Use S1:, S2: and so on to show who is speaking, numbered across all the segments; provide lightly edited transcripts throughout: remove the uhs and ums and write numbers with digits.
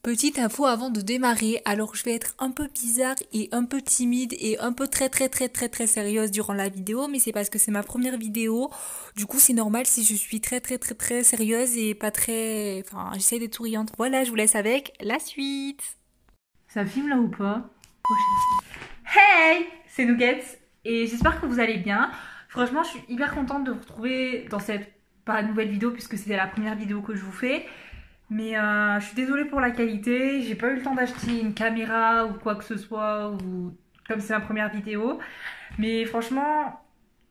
S1: Petite info avant de démarrer, alors je vais être un peu bizarre et un peu timide et un peu très sérieuse durant la vidéo, mais c'est parce que c'est ma première vidéo. Du coup, c'est normal si je suis très sérieuse et pas très... Enfin, j'essaie d'être souriante. Voilà, je vous laisse avec la suite. Ça filme là ou pas? Hey, c'est Nuggets et j'espère que vous allez bien. Franchement, je suis hyper contente de vous retrouver dans cette pas nouvelle vidéo puisque c'était la première vidéo que je vous fais. Mais je suis désolée pour la qualité, j'ai pas eu le temps d'acheter une caméra ou quoi que ce soit, ou comme c'est ma première vidéo. Mais franchement,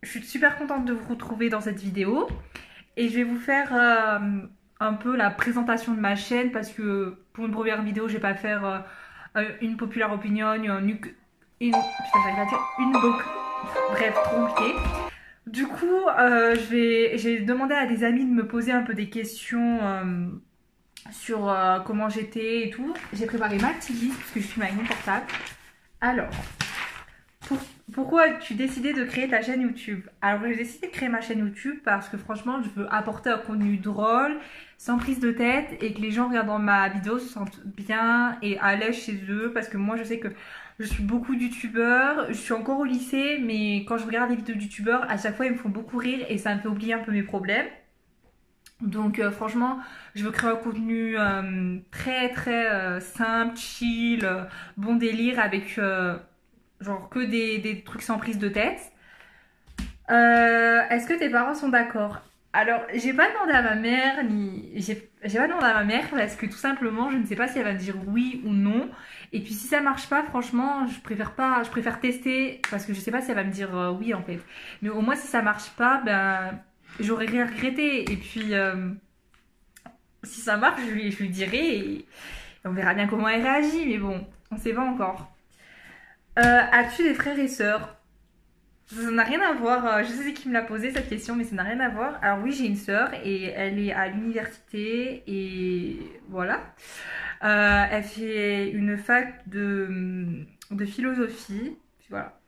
S1: je suis super contente de vous retrouver dans cette vidéo. Et je vais vous faire un peu la présentation de ma chaîne parce que pour une première vidéo, je vais pas faire une populaire opinion, putain, j'arrive à dire une book. Bref, trop compliqué. Du coup, j'ai demandé à des amis de me poser un peu des questions sur comment j'étais et tout. J'ai préparé ma petite liste parce que je filme avec mon portable. Alors, pourquoi as-tu décidé de créer ta chaîne YouTube? Alors, j'ai décidé de créer ma chaîne YouTube parce que franchement, je veux apporter un contenu drôle, sans prise de tête et que les gens regardant ma vidéo se sentent bien et à l'aise chez eux. Parce que moi, je sais que je suis beaucoup de youtubeurs, je suis encore au lycée, mais quand je regarde les vidéos de youtubeurs, à chaque fois, ils me font beaucoup rire et ça me fait oublier un peu mes problèmes. Donc franchement, je veux créer un contenu très simple, chill, bon délire avec genre que des trucs sans prise de tête. Est-ce que tes parents sont d'accord? Alors, j'ai pas demandé à ma mère, j'ai pas demandé à ma mère parce que tout simplement, je ne sais pas si elle va me dire oui ou non. Et puis si ça marche pas, franchement, je préfère tester parce que je sais pas si elle va me dire oui en fait. Mais au moins si ça marche pas, ben j'aurais rien regretté. Et puis si ça marche, je lui dirai et on verra bien comment elle réagit. Mais bon, on sait pas encore. As-tu des frères et sœurs? Ça n'a rien à voir, je sais qui me l'a posé cette question, mais ça n'a rien à voir. Alors oui, j'ai une sœur et elle est à l'université et voilà. Elle fait une fac de philosophie. Puis voilà.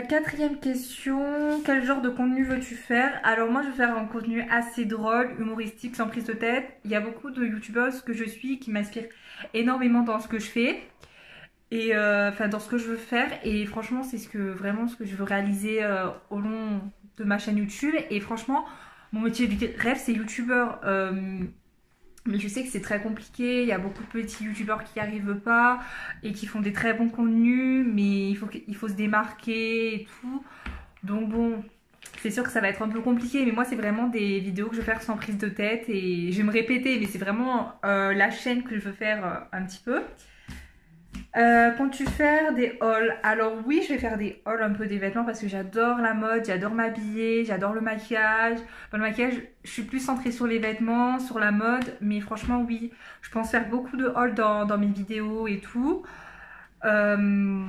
S1: Quatrième question, quel genre de contenu veux-tu faire? Alors moi je veux faire un contenu assez drôle, humoristique, sans prise de tête. Il y a beaucoup de youtubeuses que je suis qui m'inspirent énormément dans ce que je fais et enfin dans ce que je veux faire et franchement c'est vraiment ce que je veux réaliser au long de ma chaîne YouTube et franchement mon métier de rêve c'est youtubeur. Mais je sais que c'est très compliqué, il y a beaucoup de petits youtubeurs qui n'y arrivent pas et qui font des très bons contenus, mais il faut se démarquer et tout. Donc bon, c'est sûr que ça va être un peu compliqué, mais moi c'est vraiment des vidéos que je veux faire sans prise de tête et je vais me répéter, mais c'est vraiment la chaîne que je veux faire un petit peu. Comptes-tu faire des hauls? Alors oui, je vais faire des hauls un peu des vêtements parce que j'adore la mode, j'adore m'habiller, j'adore le maquillage. Enfin, le maquillage, je suis plus centrée sur les vêtements, sur la mode, mais franchement oui, je pense faire beaucoup de hauls dans mes vidéos et tout. Euh,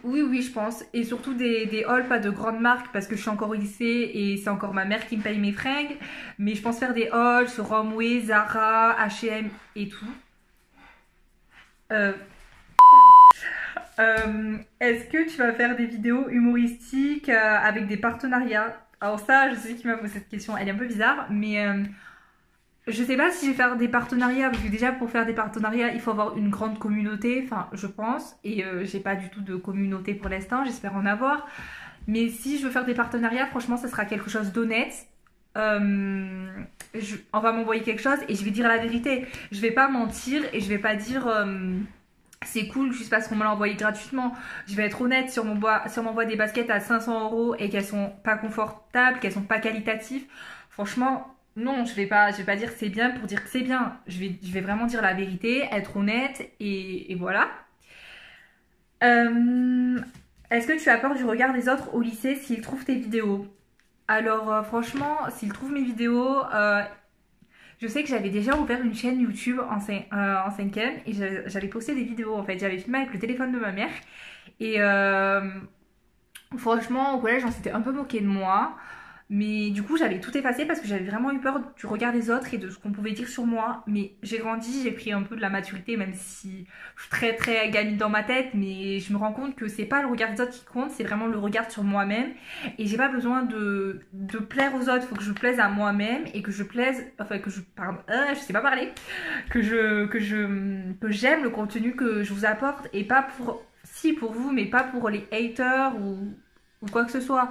S1: oui, je pense. Et surtout des hauls, pas de grandes marques parce que je suis encore au lycée et c'est encore ma mère qui me paye mes fringues. Mais je pense faire des hauls sur Romwe, Zara, H&M et tout. Euh, Est-ce que tu vas faire des vidéos humoristiques avec des partenariats? Alors ça, je sais qui m'a posé cette question, elle est un peu bizarre, mais je sais pas si je vais faire des partenariats, parce que déjà pour faire des partenariats, il faut avoir une grande communauté, enfin je pense, et j'ai pas du tout de communauté pour l'instant, j'espère en avoir. Mais si je veux faire des partenariats, franchement, ça sera quelque chose d'honnête. On va m'envoyer quelque chose et je vais dire la vérité. Je vais pas mentir et je vais pas dire c'est cool juste parce qu'on me l'a envoyé gratuitement. Je vais être honnête, si on m'envoie des baskets à 500 € et qu'elles sont pas confortables, qu'elles sont pas qualitatives, franchement, non, je vais pas dire que c'est bien pour dire que c'est bien. Je vais vraiment dire la vérité, être honnête et voilà. Est-ce que tu as peur du regard des autres au lycée s'ils trouvent tes vidéos? Alors franchement, s'ils trouvent mes vidéos, je sais que j'avais déjà ouvert une chaîne YouTube en 5e et j'avais posté des vidéos en fait. J'avais filmé avec le téléphone de ma mère et franchement au collège on s'était un peu moqué de moi. Mais du coup, j'avais tout effacé parce que j'avais vraiment eu peur du regard des autres et de ce qu'on pouvait dire sur moi. Mais j'ai grandi, j'ai pris un peu de la maturité, même si je suis très très gamine dans ma tête. Mais je me rends compte que c'est pas le regard des autres qui compte, c'est vraiment le regard sur moi-même. Et j'ai pas besoin de plaire aux autres, il faut que je plaise à moi-même et que je plaise, enfin que je, pardon, je sais pas parler, que j'aime le contenu que je vous apporte et pas pour, si pour vous, mais pas pour les haters ou quoi que ce soit.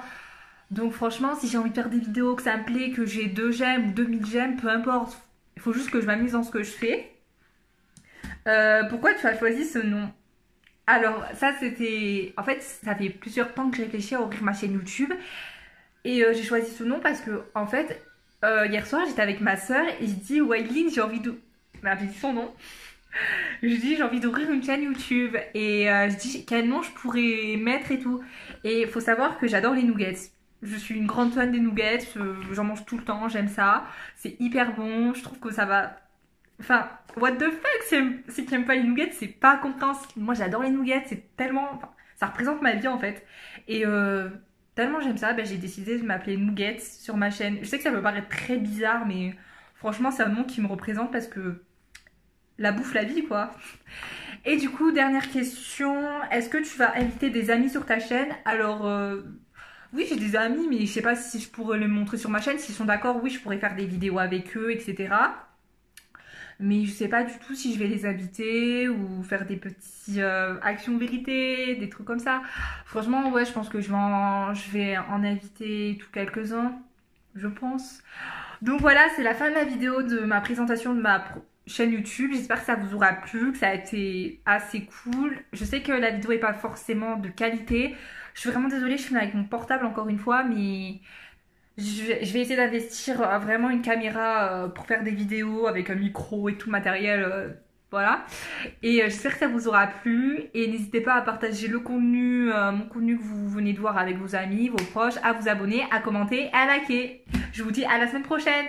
S1: Donc franchement, si j'ai envie de faire des vidéos, que ça me plaît, que j'ai 2 j'aime ou 2000 j'aime, peu importe. Il faut juste que je m'amuse dans ce que je fais. Pourquoi tu as choisi ce nom? Alors ça c'était... En fait, ça fait plusieurs temps que je réfléchis à ouvrir ma chaîne YouTube. Et j'ai choisi ce nom parce que, en fait, hier soir, j'étais avec ma soeur et je dis, Wailine, j'ai envie de... Merde, j'ai dit son nom. Je dis, j'ai envie d'ouvrir une chaîne YouTube. Et je dis, quel nom je pourrais mettre et tout. Et il faut savoir que j'adore les nuggets. Je suis une grande fan des nuggets, j'en mange tout le temps, j'aime ça. C'est hyper bon, je trouve que ça va... Enfin, what the fuck, c'est qui aime pas les nuggets, c'est pas compréhensible. Moi j'adore les nuggets, c'est tellement... Enfin, ça représente ma vie en fait. Et tellement j'aime ça, ben, j'ai décidé de m'appeler Nuggets sur ma chaîne. Je sais que ça peut paraître très bizarre, mais franchement c'est un nom qui me représente parce que la bouffe, la vie quoi. Et du coup, dernière question, est-ce que tu vas inviter des amis sur ta chaîne? Alors... oui, j'ai des amis, mais je sais pas si je pourrais les montrer sur ma chaîne. S'ils sont d'accord, oui, je pourrais faire des vidéos avec eux, etc. Mais je sais pas du tout si je vais les inviter ou faire des petits actions vérité, des trucs comme ça. Franchement, ouais, je pense que je vais en inviter tout quelques-uns, je pense. Donc voilà, c'est la fin de la vidéo de ma présentation de ma chaîne YouTube. J'espère que ça vous aura plu, que ça a été assez cool. Je sais que la vidéo n'est pas forcément de qualité. Je suis vraiment désolée, je filme avec mon portable encore une fois, mais je vais essayer d'investir vraiment une caméra pour faire des vidéos avec un micro et tout le matériel. Voilà. Et j'espère que ça vous aura plu. Et n'hésitez pas à partager le contenu, mon contenu que vous venez de voir avec vos amis, vos proches, à vous abonner, à commenter, à liker. Je vous dis à la semaine prochaine.